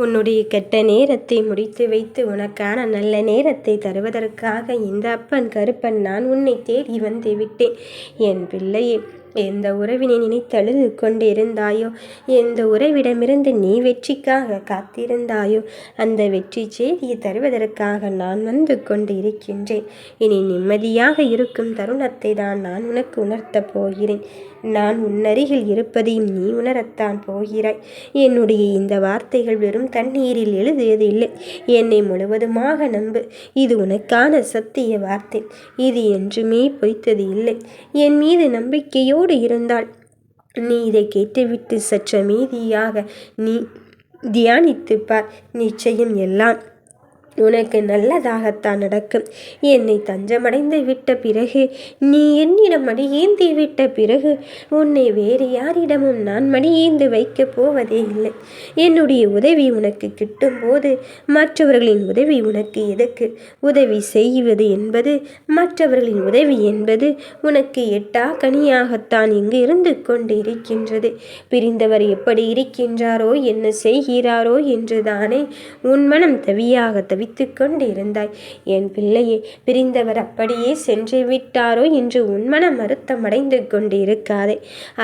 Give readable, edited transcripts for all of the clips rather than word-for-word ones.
உன்னுடைய கெட்ட நேரத்தை முடித்து வைத்து உனக்கான நல்ல நேரத்தை தருவதற்காக இந்த அப்பன் கருப்பன் நான் உன்னை தேடி வந்து விட்டேன். என் பிள்ளையே, எந்த உறவினை நினைத்தழுது கொண்டிருந்தாயோ, எந்த உறவிடமிருந்து நீ வெற்றிக்காக காத்திருந்தாயோ, அந்த வெற்றி செய்தியை தருவதற்காக நான் வந்து கொண்டு இருக்கின்றேன். இனி நிம்மதியாக இருக்கும் தருணத்தை தான் நான் உனக்கு உணர்த்தப் போகிறேன். நான் உன்னருகில் இருப்பதையும் நீ உணரத்தான் போகிறாய். என்னுடைய இந்த வார்த்தைகள் வெறும் தண்ணீரில் எழுதியது இல்லை. என்னை முழுவதுமாக நம்பு. இது உனக்கான சத்திய வார்த்தை. இது என்றுமே பொய்த்தது இல்லை. என் மீது நம்பிக்கையோடு இருந்தால் நீ இதை கேட்டுவிட்டு சற்று அமைதியாக நீ தியானித்துப்பார். நிச்சயம் எல்லாம் உனக்கு நல்லதாகத்தான் நடக்கும். என்னை தஞ்சமடைந்து விட்ட பிறகு, நீ என்னிடம் மடியேந்தி விட்ட பிறகு, உன்னை வேறு யாரிடமும் நான் மடியேந்து வைக்கப் போவதே இல்லை. என்னுடைய உதவி உனக்கு கிட்டும் போது மற்றவர்களின் உதவி உனக்கு எதற்கு? உதவி செய்வது என்பது, மற்றவர்களின் உதவி என்பது உனக்கு எட்டா கனியாகத்தான் இங்கு இருந்து கொண்டு இருக்கின்றது. பிரிந்தவர் எப்படி இருக்கின்றாரோ, என்ன செய்கிறாரோ என்றுதானே உன் மனம் தவியாக தவித்து கொண்டு இருந்தாய். என் பிள்ளையே, பிரிந்தவர் அப்படியே சென்று விட்டாரோ என்று உன் மனம் வருத்தமடைந்து கொண்டு இருக்காதே.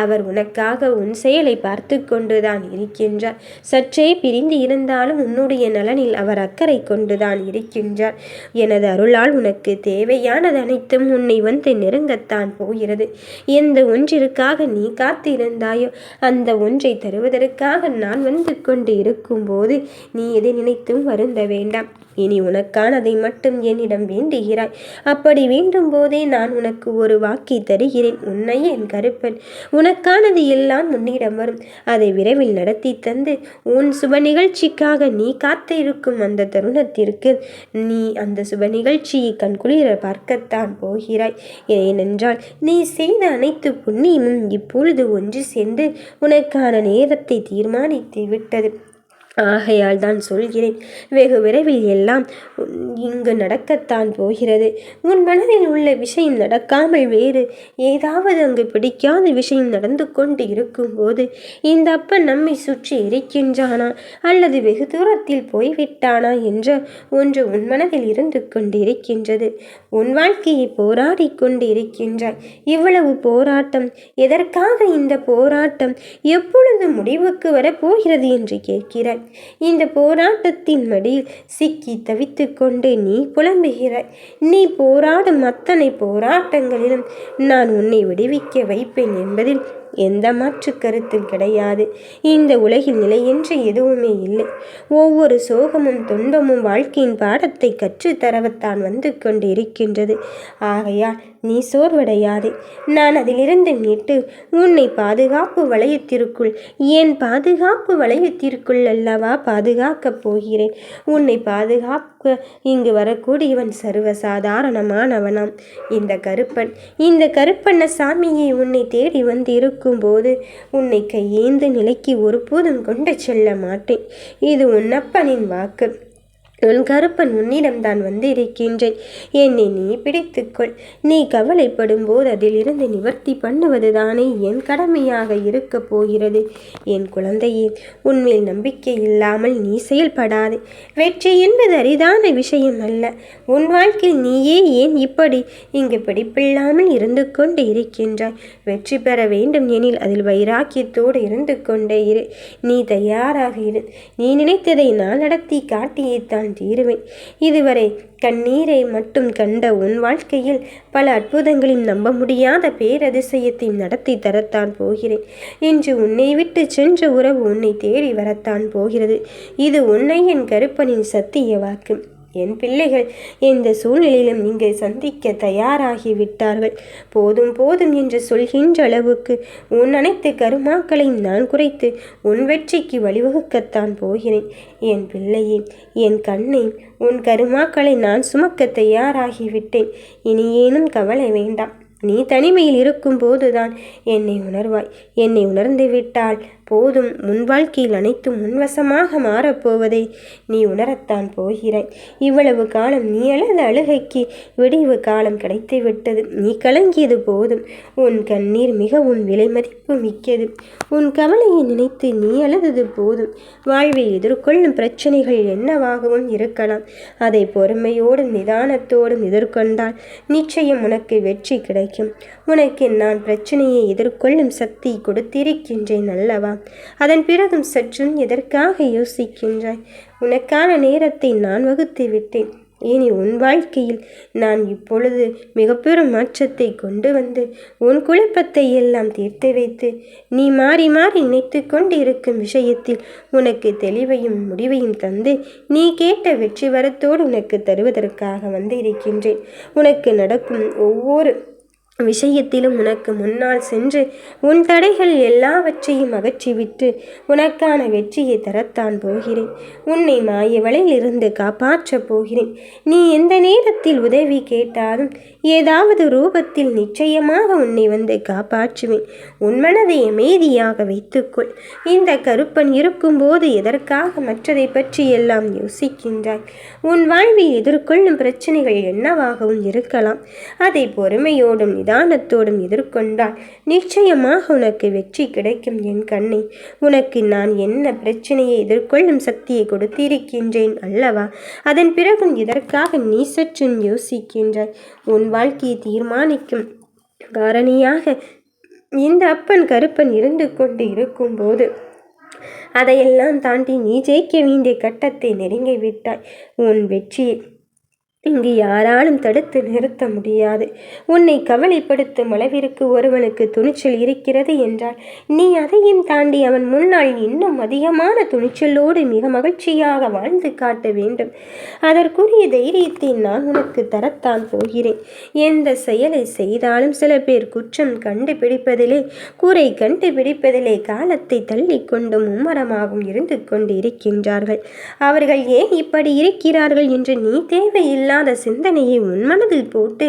அவர் உனக்காக உன் செயலை பார்த்து கொண்டுதான் இருக்கின்றார். சற்றே பிரிந்து இருந்தாலும் உன்னுடைய நலனில் அவர் அக்கறை கொண்டுதான் இருக்கின்றார். எனது அருளால் உனக்கு தேவையானது அனைத்தும் உன்னை வந்து நெருங்கத்தான் போகிறது. எந்த ஒன்றிற்காக நீ காத்திருந்தாயோ அந்த ஒன்றை தருவதற்காக நான் வந்து கொண்டு இருக்கும் போது நீ எதை நினைத்தும் வருந்த வேண்டாம். இனி உனக்கானதை மட்டும் என்னிடம் வேண்டுகிறாய். அப்படி வேண்டும் போதே நான் உனக்கு ஒரு வாக்கை தருகிறேன். உன்னை என் கருப்பன் உனக்கானது எல்லாம் உன்னிடம் வரும். அதை விரைவில் நடத்தி தந்து உன் சுப நிகழ்ச்சிக்காக நீ காத்திருக்கும் அந்த தருணத்திற்கு நீ அந்த சுப நிகழ்ச்சியை கண்குளிர பார்க்கத்தான் போகிறாய். ஏனென்றால் நீ செய்த அனைத்து புண்ணியமும் இப்பொழுது ஒன்று சேர்ந்து உனக்கான நேரத்தை தீர்மானித்து விட்டது. ஆகையால் தான் சொல்கிறேன், வெகு விரைவில் எல்லாம் இங்கு நடக்கத்தான் போகிறது. உன் மனதில் உள்ள விஷயம் நடக்காமல் வேறு ஏதாவது அங்கு பிடிக்காத விஷயம் நடந்து கொண்டு இருக்கும்போது இந்த அப்பன் நம்மை சுற்றி இருக்கின்றானா அல்லது வெகு தூரத்தில் போய்விட்டானா என்ற ஒன்று உன் மனதில் இருந்து கொண்டு இருக்கின்றது. உன் வாழ்க்கையை போராடி கொண்டு இருக்கின்றாய். இவ்வளவு போராட்டம் எதற்காக? இந்த போராட்டம் எப்பொழுது முடிவுக்கு வரப்போகிறது என்று கேட்கிறாய். இந்த போராட்டத்தின் மடியில் சிக்கி தவித்து கொண்டு நீ புலம்புகிறாய். நீ போராடும் அத்தனை போராட்டங்களிலும் நான் உன்னை விடுவிக்க வைப்பேன் என்பதில் எந்த மாற்று கருத்தும் கிடையாது. இந்த உலகில் நிலையென்று எதுவுமே இல்லை. ஒவ்வொரு சோகமும் துன்பமும் வாழ்க்கையின் பாடத்தை கற்றுத்தரவத்தான் வந்து கொண்டு இருக்கின்றது. ஆகையால் நீ சோர்வடையாதே. நான் அதிலிருந்து மீட்டு உன்னை பாதுகாப்பு வளையத்திற்குள், என் பாதுகாப்பு வளையத்திற்குள் அல்லவா பாதுகாக்கப் போகிறேன். உன்னை பாதுகாக்க இங்கு வரக்கூடியவன் சர்வசாதாரணமானவனாம் இந்த கருப்பன். இந்த கருப்பண்ண சாமியை உன்னை தேடி வந்து இருக்கும்போது உன்னை கையேந்து நிலைக்கு ஒருபோதும் கொண்டு செல்ல மாட்டேன். இது உன்னப்பனின் வாக்கு. உன் கருப்பன் உன்னிடம்தான் வந்து இருக்கின்றேன். என்னை நீ பிடித்துக்கொள். நீ கவலைப்படும் போது அதிலிருந்து நிவர்த்தி பண்ணுவதுதானே என் கடமையாக இருக்க போகிறது. என் குழந்தையே, உன்மேல் நம்பிக்கை இல்லாமல் நீ செயல்படாதே. வெற்றி என்பது அரிதான விஷயம் அல்ல. உன் வாழ்க்கையில் நீயே ஏன் இப்படி இங்கு பிடிப்பில்லாமல் இருந்து கொண்டு இருக்கின்றாய்? வெற்றி பெற வேண்டும் எனில் அதில் வைராக்கியத்தோடு இருந்து கொண்டே இரு. நீ தயாராக இரு. நீ நினைத்ததை நான் நடத்தி காட்டியேத்தான் தீருவேன். இதுவரை கண்ணீரை மட்டும் கண்ட உன் வாழ்க்கையில் பல அற்புதங்களின் நம்ப முடியாத பேரதிசயத்தை நடத்தி தரத்தான் போகிறேன். இன்று உன்னை விட்டு சென்ற உறவு உன்னை தேடி வரத்தான் போகிறது. இது உன்னை என் கருப்பனின் சத்திய வாக்கு. என் பிள்ளைகள் எந்த சூழ்நிலையிலும் இங்கே சந்திக்க தயாராகிவிட்டார்கள். போதும் போதும் என்று சொல்கின்ற அளவுக்கு உன் அனைத்து கருமாக்களையும் நான் குறைத்து உன் வெற்றிக்கு வழிவகுக்கத்தான் போகிறேன். என் பிள்ளையே, என் கண்ணே, உன் கருமாக்களை நான் சுமக்க தயாராகிவிட்டேன். இனி ஏனும் கவலை வேண்டாம். நீ தனிமையில் இருக்கும் போதுதான் என்னை உணர்வாய். என்னை உணர்ந்து விட்டால் போதும், உன் வாழ்க்கையில் அனைத்தும் முன்வசமாக மாறப்போவதை நீ உணரத்தான் போகிறாய். இவ்வளவு காலம் நீ அழுத அழுகைக்கு விடிவு காலம் கிடைத்து விட்டது. நீ கலங்கியது போதும். உன் கண்ணீர் மிகவும் விலை மதிப்பு மிக்கது. உன் கவலையை நினைத்து நீ அழுதது போதும். வாழ்வில் எதிர்கொள்ளும் பிரச்சனைகள் என்னவாகவும் இருக்கலாம். அதை பொறுமையோடும் நிதானத்தோடும் எதிர்கொண்டால் நிச்சயம் உனக்கு வெற்றி கிடைக்கும். உனக்கு நான் பிரச்சனையை எதிர்கொள்ளும் சக்தி கொடுத்திருக்கின்றேன் அல்லவா? அதன் பிறகும் சற்றும் எதற்காக யோசிக்கின்றாய்? உனக்கான நேரத்தை நான் வகுத்து விட்டேன். இனி உன் வாழ்க்கையில் நான் இப்பொழுது மிக பெரும் மாற்றத்தை கொண்டு வந்து உன் குழப்பத்தை எல்லாம் தீர்த்து வைத்து நீ மாறி மாறி நினைத்து கொண்டு இருக்கும் விஷயத்தில் உனக்கு தெளிவையும் முடிவையும் தந்து நீ கேட்ட வெற்றி வரத்தோடு உனக்கு தருவதற்காக வந்து இருக்கின்றேன். உனக்கு நடக்கும் ஒவ்வொரு விஷயத்திலும் உனக்கு முன்னால் சென்று உன் தடைகள் எல்லாவற்றையும் அகற்றிவிட்டு உனக்கான வெற்றியை தரத்தான் போகிறேன். உன்னை மாய வலையில் இருந்து காப்பாற்றப் போகிறேன். நீ எந்த நேரத்தில் உதவி கேட்டாலும் ஏதாவது ரூபத்தில் நிச்சயமாக உன்னை வந்து காப்பாற்றுவேன். உன் மனதை அமைதியாக வைத்துக்கொள். இந்த கருப்பன் இருக்கும்போது எதற்காக மற்றதை பற்றி எல்லாம் யோசிக்கின்றாய்? உன் வாழ்வில் எதிர்கொள்ளும் பிரச்சனைகள் என்னவாகவும் இருக்கலாம். அதை பொறுமையோடும் நிதானத்தோடும் எதிர்கொண்டால் நிச்சயமாக உனக்கு வெற்றி கிடைக்கும். என் கண்ணே, உனக்கு நான் என்ன பிரச்சனையை எதிர்கொள்ளும் சக்தியை கொடுத்திருக்கின்றேன் அல்லவா? அதன் பிறகும் இதற்காக நீ சற்றும் யோசிக்கின்றாய்? உன் வாழ்க்கையை தீர்மானிக்கும் காரணியாக இந்த அப்பன் கருப்பன் இருந்து கொண்டு இருக்கும்போது அதையெல்லாம் தாண்டி நீ ஜெயிக்க வேண்டிய கட்டத்தை நெருங்கிவிட்டாய். உன் வெற்றியை இங்கு யாராலும் தடுத்து நிறுத்த முடியாது. உன்னை கவலைப்படுத்தும் அளவிற்கு ஒருவனுக்கு துணிச்சல் இருக்கிறது என்றால் நீ அதையும் தாண்டி அவன் முன்னால் இன்னும் அதிகமான துணிச்சலோடு மிக மகிழ்ச்சியாக வாழ்ந்து காட்ட வேண்டும். அதற்குரிய தைரியத்தை நான் உனக்கு தரத்தான் போகிறேன். எந்த செயலை செய்தாலும் சில பேர் குற்றம் கண்டுபிடிப்பதிலே கூரை கண்டுபிடிப்பதிலே காலத்தை தள்ளி கொண்டு மும்மரமாகவும் இருந்து கொண்டு இருக்கின்றார்கள். அவர்கள் ஏன் இப்படி இருக்கிறார்கள் என்று நீ தேவையில்லை சிந்தனையை உன்மனதில் போட்டு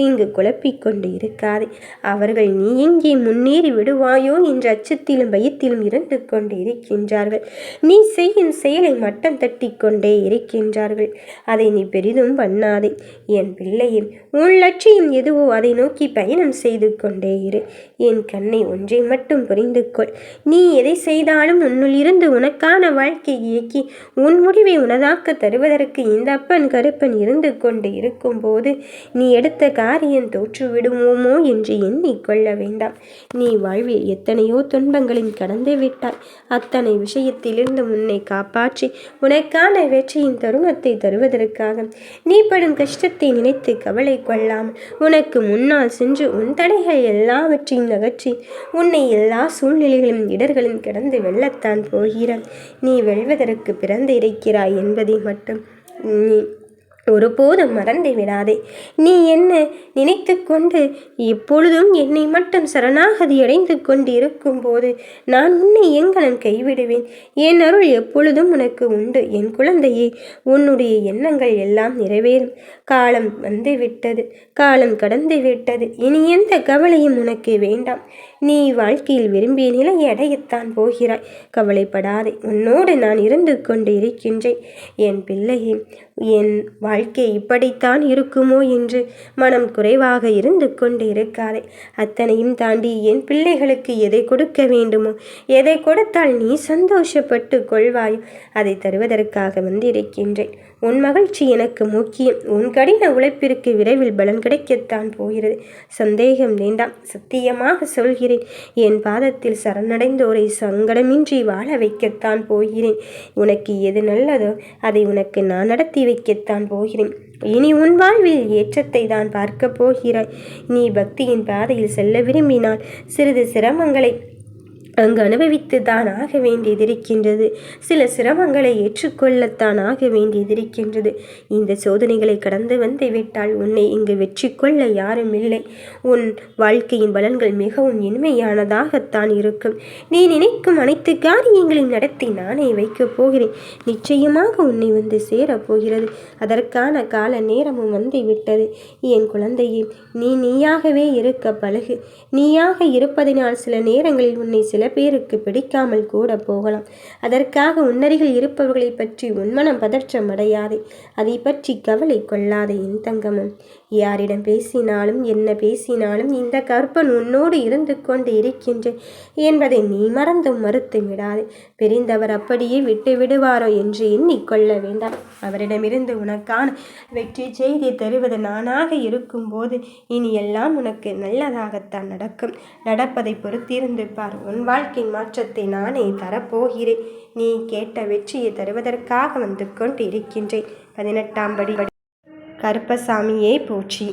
இங்கு குழப்பிக்கொண்டு இருக்காதே. அவர்கள் நீ எங்கே முன்னேறி விடுவாயோ என்ற அச்சத்திலும் பயத்திலும் இருந்து கொண்டு இருக்கின்றார்கள். நீ செய்யும் செயலை மட்டம் தட்டி கொண்டே இருக்கின்றார்கள். அதை நீ பெரிதும் பண்ணாதே என் பிள்ளையே. உன் லட்சியம் எதுவோ அதை நோக்கி பயணம் செய்து கொண்டே இரு. என் கண்ணை ஒன்றை மட்டும் புரிந்து கொள். நீ எதை செய்தாலும் உன்னுள் இருந்து உனக்கான வாழ்க்கையை இயக்கி உன் முடிவை உனதாக்க தருவதற்கு இந்த அப்பன் கருப்பன் இருந்து கொண்டு இருக்கும்போது நீ எடுத்த காரியம் தோற்றுவிடுவோமோ என்று எண்ணிக்கொள்ள வேண்டாம். நீ வாழ்வில் எத்தனையோ துன்பங்களின் கடந்து விட்டாய். அத்தனை விஷயத்திலிருந்து உன்னை காப்பாற்றி உனக்கான வெற்றியின் தருணத்தை தருவதற்காக நீ படும் கஷ்டத்தை நினைத்து கவலை கொள்ளாமல் உனக்கு முன்னால் சென்று உன் தடைகள் எல்லாவற்றையும் அகற்றி உன்னை எல்லா சூழ்நிலைகளும் இடர்களும் கடந்து வெல்லத்தான் போகிறாய். நீ வெல்வதற்கு பிறந்து இருக்கிறாய் என்பதை மட்டும் நீ ஒருபோதும் மறந்து விடாதே. நீ என்ன நினைத்து கொண்டு எப்பொழுதும் என்னை மட்டும் சரணாகதி அடைந்து கொண்டு இருக்கும் போது நான் உன்னை எங்கனம் கைவிடுவேன்? என் அருள் எப்பொழுதும் உனக்கு உண்டு. என் குழந்தையே, உன்னுடைய எண்ணங்கள் எல்லாம் நிறைவேறும். காலம் வந்து விட்டது, காலம் கடந்து விட்டது. இனி எந்த கவலையும் உனக்கு வேண்டாம். நீ வாழ்க்கையில் விரும்பிய நிலையை அடையத்தான் போகிறாய். கவலைப்படாதே, உன்னோடு நான் இருந்து கொண்டு இருக்கின்றேன். என் பிள்ளையே, என் வாழ்க்கை இப்படித்தான் இருக்குமோ என்று மனம் குறைவாக இருந்து கொண்டு இருக்காதே. அத்தனையும் தாண்டி என் பிள்ளைகளுக்கு எதை கொடுக்க வேண்டுமோ, எதை கொடுத்தால் நீ சந்தோஷப்பட்டு கொள்வாய், அதை தருவதற்காக வந்திருக்கின்றேன். உன் மகிழ்ச்சி எனக்கு முக்கியம். உன் கடின உழைப்பிற்கு விரைவில் பலன் கிடைக்கத்தான் போகிறது. சந்தேகம் வேண்டாம். சத்தியமாக சொல்கிறேன், என் பாதத்தில் சரணடைந்தோரை சங்கடமின்றி வாழ வைக்கத்தான் போகிறேன். உனக்கு எது நல்லதோ அதை உனக்கு நான் நடத்தி வைக்கத்தான் போகிறேன். இனி உன் வாழ்வில் ஏற்றத்தை தான் பார்க்க போகிறாய். நீ பக்தியின் பாதையில் செல்ல விரும்பினால் சிறிது சிரமங்களை அங்கு அனுபவித்து தான் ஆக வேண்டியதிருக்கின்றது. சில சிரமங்களை ஏற்றுக்கொள்ளத்தான் ஆக வேண்டியதிருக்கின்றது. இந்த சோதனைகளை கடந்து வந்து விட்டால் உன்னை இங்கு வெற்றி கொள்ள யாரும் இல்லை. உன் வாழ்க்கையின் பலன்கள் மிகவும் இனிமையானதாகத்தான் இருக்கும். நீ நினைக்கும் அனைத்து காரியங்களையும் நடத்தி நானே வைக்கப் போகிறேன். நிச்சயமாக உன்னை வந்து சேரப்போகிறது. அதற்கான கால நேரமும் வந்து விட்டது. என் குழந்தையே, நீயாகவே இருக்க பழகு. நீயாக இருப்பதினால் சில நேரங்களில் உன்னை சில பேருக்கு பிடிக்காமல் கூட போகலாம். அதற்காக உன்னருகில் இருப்பவர்களை பற்றி உன்மனம் பதற்றம் அடையாதே. அதை பற்றி கவலை கொள்ளாதே என் தங்கமும். யாரிடம் பேசினாலும் என்ன பேசினாலும் இந்த கற்பன் உன்னோடு இருந்து கொண்டு இருக்கின்றேன் என்பதை நீ மறந்தும் மறுத்து விடாதே. பிரிந்தவர் அப்படியே விட்டு விடுவாரோ என்று எண்ணிக்கொள்ள வேண்டாம். அவரிடமிருந்து உனக்கான வெற்றி செய்தி தருவது நானாக இருக்கும்போது இனி எல்லாம் உனக்கு நல்லதாகத்தான் நடக்கும். நடப்பதை பொறுத்திருந்து பார். உன் வாழ்க்கை மாற்றத்தை நானே தரப்போகிறேன். நீ கேட்ட வெற்றியை தருவதற்காக வந்து கொண்டு இருக்கின்றேன். 18ஆம் படி. கருப்பசாமியே போற்றி.